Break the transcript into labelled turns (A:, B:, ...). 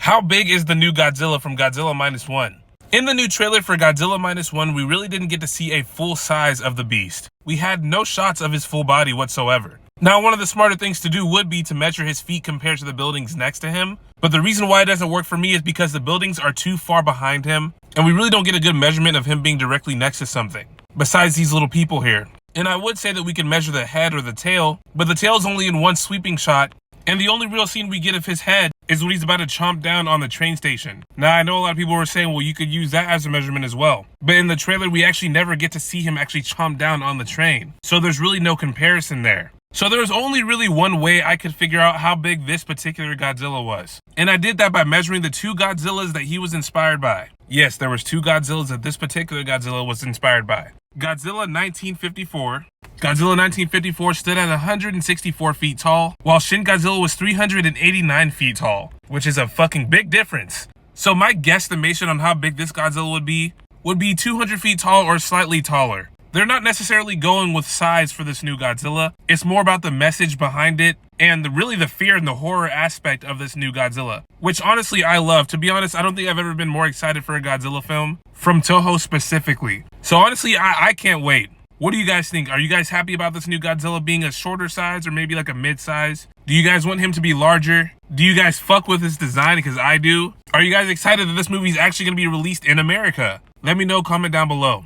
A: How big is the new Godzilla from Godzilla Minus One? In the new trailer for Godzilla Minus One, we really didn't get to see a full size of the beast. We had no shots of his full body whatsoever. Now, one of the smarter things to do would be to measure his feet compared to the buildings next to him. But the reason why it doesn't work for me is because the buildings are too far behind him, and we really don't get a good measurement of him being directly next to something, besides these little people here. And I would say that we can measure the head or the tail, but the tail's only in one sweeping shot, and the only real scene we get of his head is when he's about to chomp down on the train station. Now, I know a lot of people were saying, well, you could use that as a measurement as well. But in the trailer, we actually never get to see him actually chomp down on the train. So there's really no comparison there. So there's only really one way I could figure out how big this particular Godzilla was. And I did that by measuring the two Godzillas that he was inspired by. Yes, there was two Godzillas that this particular Godzilla was inspired by. Godzilla 1954. Godzilla 1954 stood at 164 feet tall, while Shin Godzilla was 389 feet tall, which is a fucking big difference. So my guesstimation on how big this Godzilla would be 200 feet tall or slightly taller. They're not necessarily going with size for this new Godzilla. It's more about the message behind it and really the fear and the horror aspect of this new Godzilla, which honestly I love. To be honest, I don't think I've ever been more excited for a Godzilla film from Toho specifically. So honestly, I can't wait. What do you guys think? Are you guys happy about this new Godzilla being a shorter size or maybe like a mid-size? Do you guys want him to be larger? Do you guys fuck with his design? Because I do. Are you guys excited that this movie is actually going to be released in America? Let me know, comment down below.